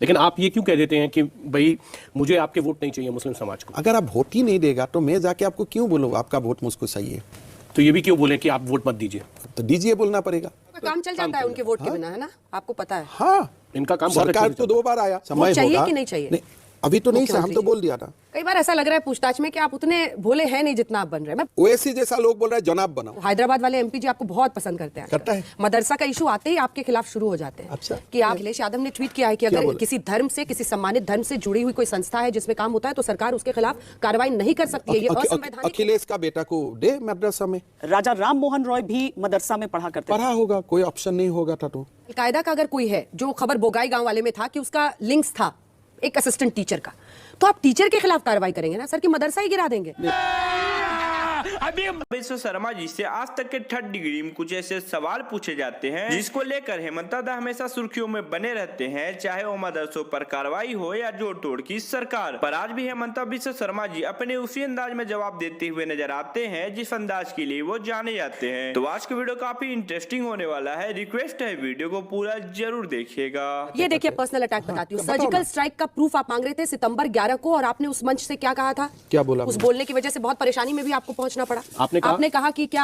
लेकिन आप ये क्यों कह देते हैं कि भाई मुझे आपके वोट नहीं चाहिए मुस्लिम समाज को? अगर आप वोट ही नहीं देगा तो मैं जाके आपको क्यों बोलूँ आपका वोट मुझको सही है? तो ये भी क्यों बोले कि आप वोट मत दीजिए? तो दीजिए बोलना पड़ेगा। काम चल जाता है उनके वोट के बिना, है ना? आपको पता है। हाँ, इनका काम बहुत सरकार अच्छा तो 2 बार आया, समय चाहिए होगा कि नहीं चाहिए? नहीं, अभी तो नहीं से हम तो बोल दिया था। कई बार ऐसा लग रहा है पूछताछ में कि आप उतने भोले हैं नहीं जितना आप बन रहे हैं। ओवैसी जैसा लोग बोल रहे हैं जनाब बनाओ। हैदराबाद वाले एमपी जी आपको बहुत पसंद करते हैं। करता है। मदरसा का इशू आते ही आपके खिलाफ शुरू हो जाते हैं। अच्छा। कि आप अखिलेश यादव ने ट्वीट किया है कि अगर किसी धर्म से, किसी सम्मानित धर्म से जुड़ी हुई कोई संस्था है जिसमें काम होता है तो सरकार उसके खिलाफ कार्रवाई नहीं कर सकती है। ये असंवैधानिक। अखिलेश का बेटा को दे मदरसा में। राजा राम मोहन रॉय भी मदरसा में पढ़ा करते थे। पढ़ा होगा, कोई ऑप्शन नहीं होगा था तो। अलकायदा का अगर कोई है जो खबर बोगाई गांव वाले में था कि उसका लिंक्स था एक असिस्टेंट टीचर का, तो आप टीचर के खिलाफ कार्रवाई करेंगे ना सर, कि मदरसा ही गिरा देंगे? अभी विश्व शर्मा जी से आज तक के 3rd डिग्री में कुछ ऐसे सवाल पूछे जाते हैं जिसको लेकर हेमंत दा हमेशा सुर्खियों में बने रहते हैं, चाहे वो मदरसों पर कार्रवाई हो या जोड़ तोड़ की सरकार पर। आज भी हेमंत विश्व शर्मा जी अपने उसी अंदाज में जवाब देते हुए नजर आते हैं जिस अंदाज के लिए वो जाने जाते हैं। तो आज का वीडियो काफी इंटरेस्टिंग होने वाला है, रिक्वेस्ट है वीडियो को पूरा जरूर देखिएगा। ये देखिए पर्सनल अटैक बताती हूँ। सर्जिकल स्ट्राइक का प्रूफ आप मांग रहे थे सितंबर 11 को, और आपने उस मंच से क्या कहा था? क्या बोला? उस बोलने की वजह से बहुत परेशानी में भी आपको पहुंचना पड़ा। आपने कहा कि क्या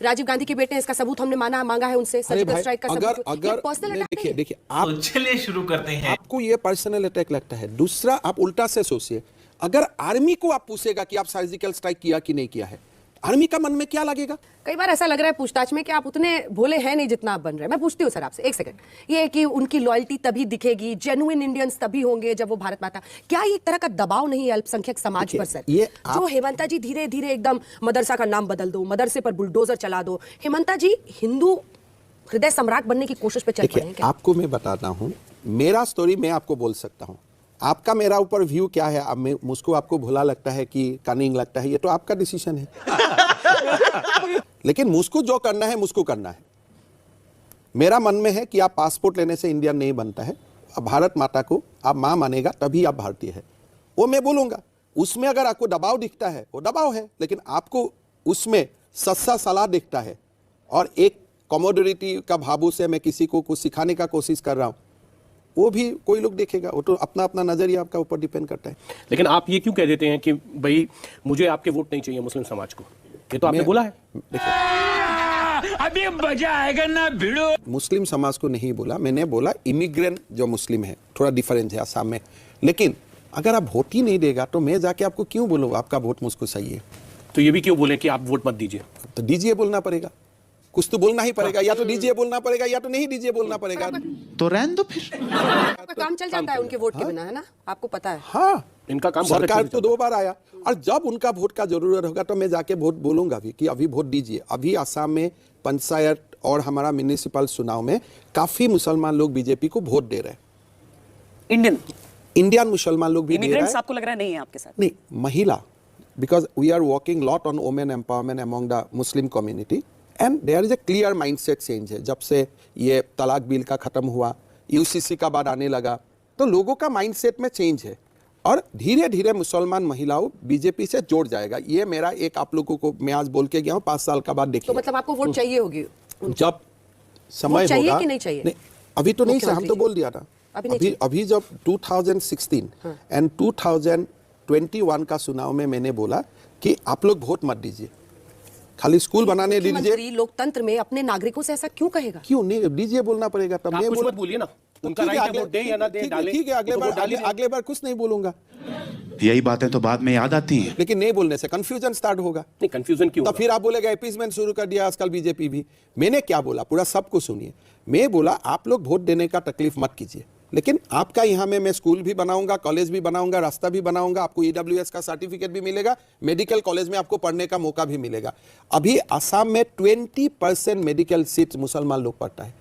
राजीव गांधी के बेटे हैं, इसका सबूत हमने मांगा है उनसे, सर्जिकल स्ट्राइक का सबूत। अगर पर्सनल अटैक देखिए आप, तो चलिए शुरू करते हैं। आपको ये पर्सनल अटैक लगता है। दूसरा, आप उल्टा से सोचिए, अगर आर्मी को आप पूछेगा कि आप सर्जिकल स्ट्राइक किया कि नहीं किया है, आर्मी का मन में क्या लगेगा? कई बार ऐसा लग रहा है पूछताछ में कि आप उतने भोले हैं नहीं जितना आप बन रहे हैं। मैं पूछती हूँ सर आपसे, एक सेकंड, ये है कि उनकी लॉयल्टी तभी दिखेगी, जेन्युइन इंडियंस तभी होंगे जब वो भारत माता। क्या ये एक तरह का दबाव नहीं है अल्पसंख्यक समाज पर सर? जो हेमंता जी धीरे धीरे एकदम मदरसा का नाम बदल दो, मदरसे पर बुलडोजर चला दो, हेमंता जी हिंदू हृदय सम्राट बनने की कोशिश पे चल पड़े हैं क्या? आपको मैं बताता हूँ, मेरा स्टोरी मैं आपको बोल सकता हूँ। आपका मेरा ऊपर व्यू क्या है, अब मुझको आपको भुला लगता है कि कनिंग लगता है, ये तो आपका डिसीजन है। लेकिन मुझको जो करना है मुझको करना है। मेरा मन में है कि आप पासपोर्ट लेने से इंडियन नहीं बनता है। अब भारत माता को आप माँ मानेगा तभी आप भारतीय है, वो मैं बोलूँगा। उसमें अगर आपको दबाव दिखता है वो दबाव है, लेकिन आपको उसमें सच्चा सलाह दिखता है और एक कमोडिटी का भावों से मैं किसी को कुछ सिखाने का कोशिश कर रहा हूँ, वो भी कोई लोग देखेगा। वो तो अपना अपना नजरिया आपका ऊपर डिपेंड करता है। लेकिन आप ये क्यों कह देते हैं कि भाई मुझे आपके वोट नहीं चाहिए मुस्लिम समाज को? ये तो आपने बोला है। अभी मजा आएगा ना भिड़ो। मुस्लिम समाज को नहीं बोला, मैंने बोला इमिग्रेंट जो मुस्लिम है, थोड़ा डिफरेंस है आसाम में। लेकिन अगर आप वोट ही नहीं देगा तो मैं जाके आपको क्यों बोलूँ आपका वोट मुझको सही है? तो ये भी क्यों बोले कि आप वोट मत दीजिए? तो दीजिए बोलना पड़ेगा, कुछ तो बोलना ही पड़ेगा। या तो दीजिए बोलना पड़ेगा या तो नहीं दीजिए बोलना पड़ेगा। तो रहने दो फिर। काम चल जाता है उनके वोट के बिना, है ना? आपको पता है। हाँ, इनका काम बहुत सरकार अच्छा तो 2 बार आया, और जब उनका वोट का जरूरत होगा तो मैं जाके वोट बोलूंगा भी कि अभी वोट दीजिए। अभी असम में पंचायत और हमारा म्युनिसिपल चुनाव में काफी मुसलमान लोग बीजेपी को वोट दे रहे हैं। इंडियन मुसलमान लोग भी दे रहे हैं। आपको लग रहा है नहीं है आपके साथ? नहीं, महिला, because we are working lot on women empowerment among the Muslim community and there is a clear mindset change है। जब से ये तलाक बिल का खत्म हुआ, यूसीसी का बाद आने लगा, तो लोगों का माइंडसेट में चेंज है और धीरे धीरे मुसलमान महिलाओं बीजेपी से जोड़ जाएगा। ये मेरा एक, आप लोगों को मैं आज बोल के गया हूँ, 5 साल का बाद देखिए। तो मतलब आपको वोट चाहिए होगी जब समय चाहिए होगा कि नहीं चाहिए? नहीं, अभी तो नहीं से हम तो बोल दिया था। अभी जब 2016 एंड 2021 का चुनाव में मैंने बोला कि आप लोग वोट मत दीजिए, खाली स्कूल बनाने दीजिए। लोकतंत्र में अपने नागरिकों से ऐसा क्यों कहेगा? क्यों नहीं दीजिए बोलना पड़ेगा? तब मैं कुछ मत बोलिए ना, उनका राइट है वोट दे या ना दे, डाले। ठीक है, अगले बार कुछ नहीं बोलूंगा। यही बातें तो बाद में याद आती हैं। लेकिन नहीं बोलने से कंफ्यूजन स्टार्ट होगा। नहीं, कंफ्यूजन क्यों? तो फिर आप बोलेगा अपीसमेंट शुरू कर दिया आजकल बीजेपी भी। मैंने क्या बोला, पूरा सबको सुनिए। मैं बोला आप लोग वोट देने का तकलीफ मत कीजिए, लेकिन आपका यहाँ में मैं स्कूल भी बनाऊंगा, कॉलेज भी बनाऊंगा, रास्ता भी बनाऊंगा, आपको ईडब्ल्यूएस का सर्टिफिकेट भी मिलेगा, मेडिकल कॉलेज में आपको पढ़ने का मौका भी मिलेगा। अभी असम में 20% मेडिकल सीट मुसलमान लोग पढ़ता है।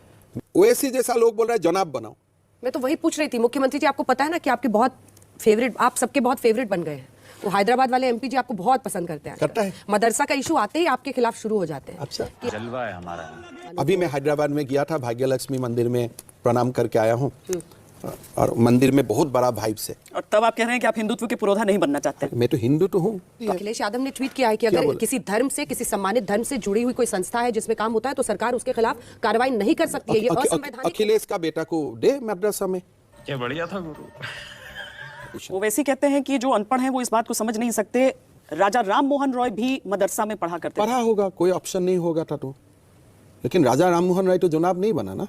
ओवैसी जैसा लोग बोल रहे हैं जनाब बनाओ। मैं तो वही पूछ रही थी मुख्यमंत्री जी, आपको पता है ना कि आपके बहुत फेवरेट, आप सबके बहुत फेवरेट बन गए हैं। वो हैदराबाद वाले एमपी जी आपको बहुत पसंद करते हैं। करता है। मदरसा का इशू आते ही आपके खिलाफ शुरू हो जाते हैं। अच्छा, जलवा है हमारा। अभी मैं हैदराबाद में गया था, भाग्यलक्ष्मी मंदिर में प्रणाम करके आया हूँ, और मंदिर में बहुत बड़ा वाइब्स है। और तब आप कह रहे हैं कि आप हिंदुत्व के पुरोधा नहीं बनना चाहते? मैं तो हिंदू तो हूँ। अखिलेश यादव ने ट्वीट किया है कि अगर किसी धर्म से, किसी सम्मानित धर्म से जुड़ी हुई कोई संस्था है जिसमें काम होता है तो सरकार उसके खिलाफ कार्रवाई नहीं कर सकती है। ये असंवैधानिक। अखिलेश का बेटा को दे मदरसा में। क्या बढ़िया था गुरु। वो वैसे ही कहते हैं कि जो अनपढ़ हैं वो इस बात को समझ नहीं सकते। राजा राम मोहन रॉय भी मदरसा में पढ़ा करते थे। पढ़ा होगा, कोई ऑप्शन नहीं होगा था तो। लेकिन राजा राम मोहन राय तो जनाब नहीं बना ना।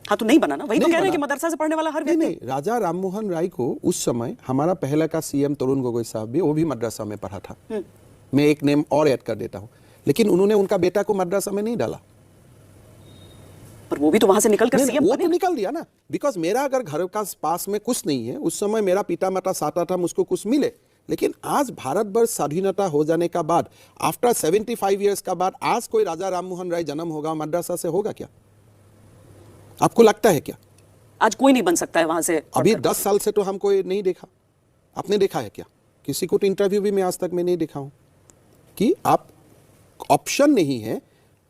हाँ तो नहीं बना ना, वही तो नहीं कह रहे हैं बना। कि मदरसा से पढ़ने वाला हर नहीं व्यक्ति। नहीं, राजा राम मोहन राय को उस समय हमारा पहला का सीएम तरुण गोगोई साहब भी, वो भी मद्रासा में पढ़ा था। मैं एक नेम और ऐड कर देता हूँ, लेकिन उन्होंने उनका बेटा को मद्रासा में नहीं डाला। पर वो भी तो वहां से निकल कर नहीं, सीएम वो बने। तो निकल दिया ना। बिकॉज मेरा अगर घर का पास में कुछ नहीं है, उस समय मेरा पिता माता साता था, मुझको कुछ मिले। लेकिन आज भारतवर्ष स्वाधीनता हो जाने का बाद, आफ्टर 75 ईयर्स का बाद, आज कोई राजा राम मोहन राय जन्म होगा मद्रासा से होगा क्या? आपको लगता है क्या? आज कोई नहीं बन सकता है वहां से। अभी 10 साल से तो हमको ये नहीं देखा। आपने देखा है क्या? किसी को तो इंटरव्यू भी मैं आज तक में नहीं देखा हूं कि आप ऑप्शन नहीं है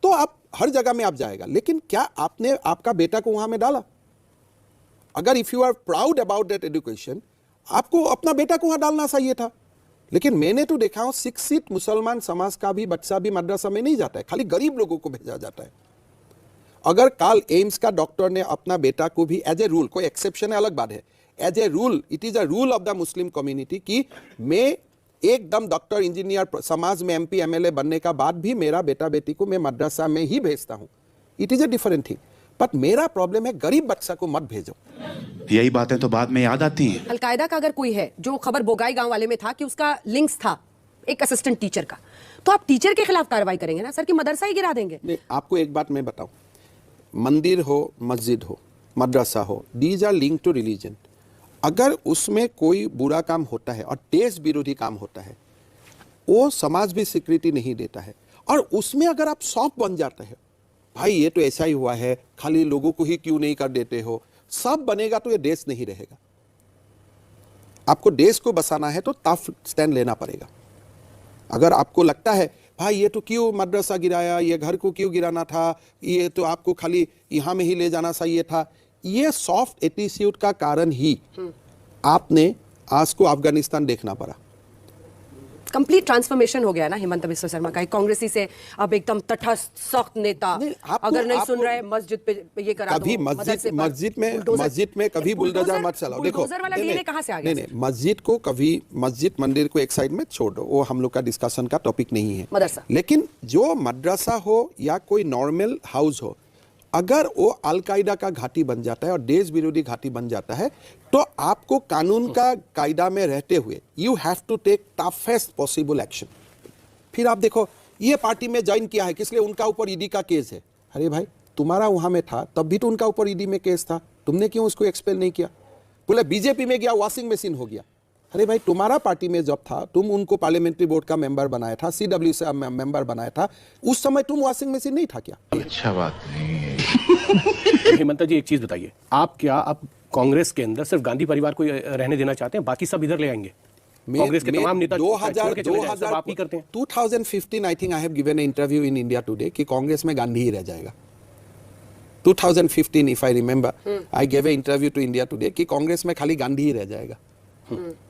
तो आप हर जगह में आप जाएगा। लेकिन क्या आपने आपका बेटा को वहां में डाला? अगर if you are proud about that education, आपको अपना बेटा को वहां डालना चाहिए था। लेकिन मैंने तो देखा हूं शिक्षित मुसलमान समाज का भी बच्चा भी मद्रसा में नहीं जाता है, खाली गरीब लोगों को भेजा जाता है। अगर काल एम्स का डॉक्टर ने अपना बेटा को भी एज ए रूल, कोई एक्सेप्शन है अलग बात है, as a rule, it is a rule of the Muslim community कि मैं एकदम डॉक्टर इंजीनियर समाज में एमपी एमएलए बनने का बाद भी मेरा बेटा बेटी को मैं मद्रसा में ही भेजता हूं, it is a different thing. But मेरा प्रॉब्लम है गरीब बच्चा को मत भेजो। यही बातें तो बाद में याद आती हैं। अलकायदा का अगर कोई है, जो खबर बोगाई गांव वाले में था कि उसका लिंक्स था एक असिस्टेंट टीचर का, तो आप टीचर के खिलाफ कार्रवाई करेंगे ना सर, कि मदरसा ही गिरा देंगे? नहीं, आपको एक बात मैं बताऊं, मंदिर हो, मस्जिद हो, मद्रसा हो, these are link to religion. अगर उसमें कोई बुरा काम होता है और देश विरोधी काम होता है, वो समाज भी स्वीकृति नहीं देता है। और उसमें अगर आप सौंप बन जाते हैं, भाई ये तो ऐसा ही हुआ है, खाली लोगों को ही क्यों नहीं कर देते हो, सब बनेगा तो ये देश नहीं रहेगा। आपको देश को बसाना है तो टफ स्टैंड लेना पड़ेगा। अगर आपको लगता है भाई ये तो क्यों मद्रसा गिराया, ये घर को क्यों गिराना था, ये तो आपको खाली यहाँ में ही ले जाना चाहिए था, ये सॉफ्ट एटीट्यूड का कारण ही आपने आज को अफगानिस्तान देखना पड़ा। कंप्लीट ट्रांसफॉर्मेशन हो गया ना हिमंत बिस्वा शर्मा का, एक कांग्रेसी से अब एकदम तटस्थ सख्त नेता। नहीं, अगर नहीं सुन रहे मस्जिद पे ये करा कभी दो, मदरसे पर मस्जिद में कभी बुलडोजर मत चलाओ। देखो बुलडोजर वाला डीएनए कहां से आ गया? नहीं, मस्जिद को कभी, मस्जिद मंदिर को एक साइड में छोड़ दो, वो हम लोग का डिस्कशन का टॉपिक नहीं है। मदरसा। लेकिन जो मद्रसा हो या कोई नॉर्मल हाउस हो, अगर वो अलकायदा का घाटी बन जाता है और देश विरोधी घाटी बन जाता है, तो आपको कानून का कायदा में रहते हुए you have to take toughest possible action. फिर आप देखो ये पार्टी में ज्वाइन किया है, किस लिए? उनका ऊपर ईडी का केस है। अरे भाई तुम्हारा वहां में था तब भी तो उनका ऊपर ईडी में केस था, तुमने क्यों उसको एक्सपेल नहीं किया? बोले बीजेपी में गया वॉशिंग मशीन हो गया। अरे भाई तुम्हारा पार्टी में जब था, तुम उनको पार्लियामेंट्री बोर्ड का मेंबर बनाया था, सीडब्ल्यू से मेंबर बनाया था, उस समय तुम वॉशिंग मशीन नहीं था क्या? अच्छा बात नहीं है। हेमंत जी एक चीज बताइए, आप क्या आप कांग्रेस के अंदर सिर्फ गांधी परिवार को रहने देना चाहते हैं, बाकी सब इधर ले आएंगे? कांग्रेस के तमाम नेता छोड़ के चले जाएं, सब आप ही करते हैं। 2015 I think I have given an interview in India Today कि कांग्रेस में गांधी ही रह जाएगा। 2015 if I remember I give a interview to India Today कि कांग्रेस में खाली गांधी ही रह जाएगा।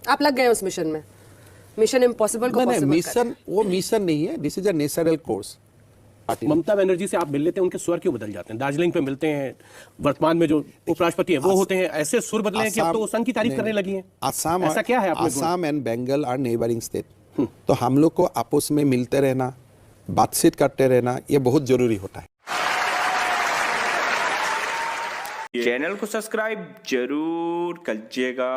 आप लग गए उस मिशन में, मिशन इम्पॉसिबल को नहीं, पॉसिबल मिशन वो मिशन नहीं है, this is a natural course. Mamata Banerjee से आप मिल लेते हैं, उनके स्वर क्यों बदल जाते हैं? दार्जिलिंग पे मिलते हैं, वर्तमान में जो उपराष्ट्रपति हैं वो होते हैं, ऐसे सुर बदले हैं कि अब तो वो संघ की तारीफ करने लगी हैं। आसाम, ऐसा क्या है? Assam and Bengal are neighbouring state, तो हम लोग को आपस में मिलते रहना, बातचीत करते रहना, ये बहुत जरूरी होता है। चैनल को सब्सक्राइब जरूर कीजिएगा।